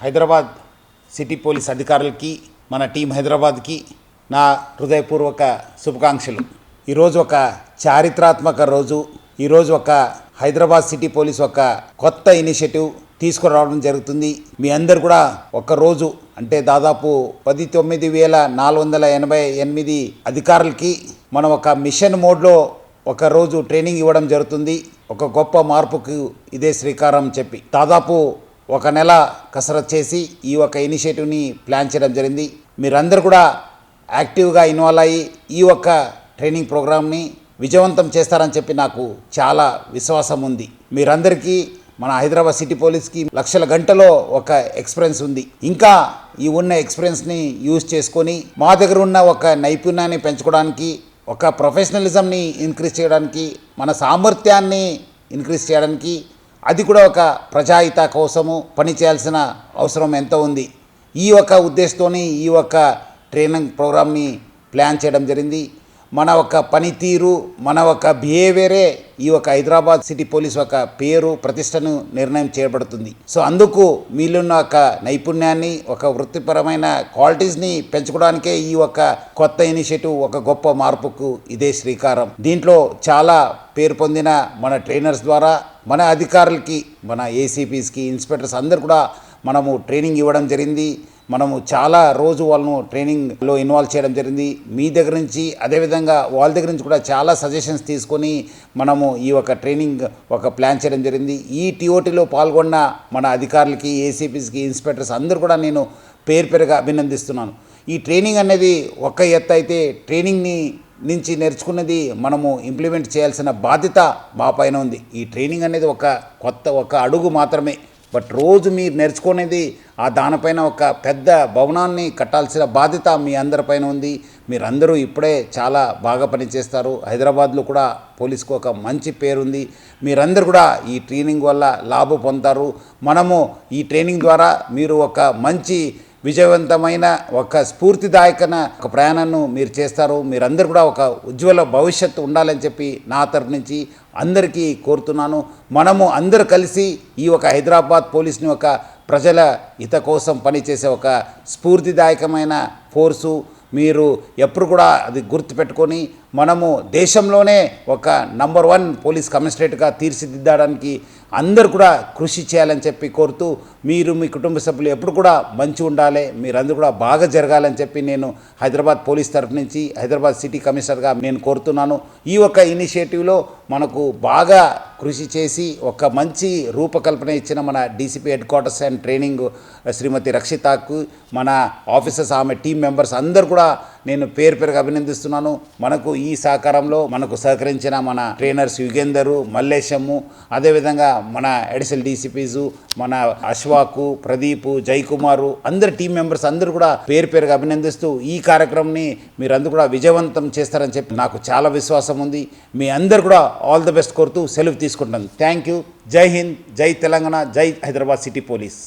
Hyderabad city police అధికారులకి, మన team హైదరాబాద్కి నా హృదయపూర్వక శుభాకాంక్షలు. ఈరోజు ఒక చారిత్రాత్మక రోజు. ఈరోజు ఒక హైదరాబాద్ సిటీ పోలీస్ ఒక కొత్త ఇనిషియేటివ్ తీసుకురావడం జరుగుతుంది. మీ అందరు కూడా ఒకరోజు అంటే దాదాపు 19,488 అధికారులకి మనం ఒక మిషన్ మోడ్లో ఒకరోజు ట్రైనింగ్ ఇవ్వడం జరుగుతుంది. ఒక గొప్ప మార్పుకు ఇదే శ్రీకారం చెప్పి దాదాపు ఒక నెల కసరత్ చేసి ఈ ఒక ఇనిషియేటివ్ని ప్లాన్ చేయడం జరిగింది. మీరందరూ కూడా యాక్టివ్గా ఇన్వాల్వ్ అయ్యి ఈ ఒక్క ట్రైనింగ్ ప్రోగ్రామ్ని విజయవంతం చేస్తారని చెప్పి నాకు చాలా విశ్వాసం ఉంది. మీరందరికీ మన హైదరాబాద్ సిటీ పోలీస్కి లక్షల గంటలో ఒక ఎక్స్పీరియన్స్ ఉంది. ఇంకా ఈ ఉన్న ఎక్స్పీరియన్స్ని యూజ్ చేసుకొని మా దగ్గర ఉన్న ఒక నైపుణ్యాన్ని పెంచుకోవడానికి, ఒక ప్రొఫెషనలిజంని ఇంక్రీజ్ చేయడానికి, మన సామర్థ్యాన్ని ఇంక్రీజ్ చేయడానికి, అది కూడా ఒక ప్రజాహిత కోసము పనిచేయాల్సిన అవసరం ఎంతో ఉంది. ఈ ఒక ఉద్దేశంతోని ఈ ఒక ట్రైనింగ్ ప్రోగ్రామ్ని ప్లాన్ చేయడం జరిగింది. మన ఒక పనితీరు, మన ఒక బిహేవియరే ఈ ఒక హైదరాబాద్ సిటీ పోలీస్ ఒక పేరు ప్రతిష్టను నిర్ణయం చేయబడుతుంది. సో అందుకు మీలున్న ఒక నైపుణ్యాన్ని, ఒక వృత్తిపరమైన క్వాలిటీస్ని పెంచుకోవడానికే ఈ ఒక కొత్త ఇనిషియేటివ్, ఒక గొప్ప మార్పుకు ఇదే శ్రీకారం. దీంట్లో చాలా పేరు పొందిన మన ట్రైనర్స్ ద్వారా మన అధికారులకి, మన ఏసీపీస్కి, ఇన్స్పెక్టర్స్ అందరు కూడా మనము ట్రైనింగ్ ఇవ్వడం జరిగింది. మనము చాలా రోజు వాళ్ళను ట్రైనింగ్లో ఇన్వాల్వ్ చేయడం జరిగింది. మీ దగ్గర నుంచి అదేవిధంగా వాళ్ళ దగ్గర నుంచి కూడా చాలా సజెషన్స్ తీసుకొని మనము ఈ ఒక ట్రైనింగ్ ఒక ప్లాన్ చేయడం జరిగింది. ఈ టీఓటీలో పాల్గొన్న మన అధికారులకి, ఏసీపీస్కి, ఇన్స్పెక్టర్స్ అందరూ కూడా నేను పేరుగా అభినందిస్తున్నాను. ఈ ట్రైనింగ్ అనేది ఒక ఎత్తు అయితే, ట్రైనింగ్ని నుంచి నేర్చుకున్నది మనము ఇంప్లిమెంట్ చేయాల్సిన బాధ్యత మా పైన ఉంది. ఈ ట్రైనింగ్ అనేది ఒక అడుగు మాత్రమే. బట్ రోజు మీరు నేర్చుకునేది దానిపైన ఒక పెద్ద భవనాన్ని కట్టాల్సిన బాధ్యత మీ అందరిపైన ఉంది. మీరందరూ ఇప్పుడే చాలా బాగా పనిచేస్తారు. హైదరాబాద్లో కూడా పోలీస్కు ఒక మంచి పేరుంది. మీరందరూ కూడా ఈ ట్రైనింగ్ వల్ల లాభం పొందుతారు. మనము ఈ ట్రైనింగ్ ద్వారా మీరు ఒక మంచి విజయవంతమైన ఒక స్ఫూర్తిదాయకన ఒక ప్రయాణాన్ని మీరు చేస్తారు. మీరందరూ కూడా ఒక ఉజ్వల భవిష్యత్తు ఉండాలని చెప్పి నా తరఫు నుంచి అందరికీ కోరుతున్నాను. మనము అందరూ కలిసి ఈ ఒక హైదరాబాద్ పోలీస్ని ఒక ప్రజల హిత కోసం పనిచేసే ఒక స్ఫూర్తిదాయకమైన ఫోర్సు. మీరు ఎప్పుడు కూడా అది గుర్తుపెట్టుకొని మనము దేశంలోనే ఒక నంబర్ 1 పోలీస్ కమిషనరేట్గా తీర్చిదిద్దడానికి అందరూ కూడా కృషి చేయాలని చెప్పి కోరుతూ, మీరు మీ కుటుంబ సభ్యులు ఎప్పుడు కూడా మంచి ఉండాలి, మీరందరూ కూడా బాగా జరగాలని చెప్పి నేను హైదరాబాద్ పోలీస్ తరఫు నుంచి హైదరాబాద్ సిటీ కమిషనర్గా నేను కోరుతున్నాను. ఈ ఒక ఇనిషియేటివ్లో మనకు బాగా కృషి చేసి ఒక మంచి రూపకల్పన ఇచ్చిన మన DCP headquarters and training Shrimati రక్షితాకు, మన ఆఫీసర్స్, ఆమె టీం మెంబర్స్ అందరూ కూడా నేను పేరుగా అభినందిస్తున్నాను. మనకు ఈ సహకారంలో మనకు సహకరించిన మన ట్రైనర్స్ యుగేందరు, మల్లేశము, అదేవిధంగా మన అడిషనల్ డీసీపీసు, మన అశ్వాకు, ప్రదీపు, జయకుమారు, అందరు టీం మెంబర్స్ అందరూ కూడా పేరుగా అభినందిస్తూ ఈ కార్యక్రమాన్ని మీరందరూ కూడా విజయవంతం చేస్తారని చెప్పి నాకు చాలా విశ్వాసం ఉంది. మీ అందరు కూడా ఆల్ ది బెస్ట్ కోరుతూ సెలవు తీసుకుంటాను. Thank you. జై హింద్, జై తెలంగాణ, జై హైదరాబాద్ సిటీ పోలీస్.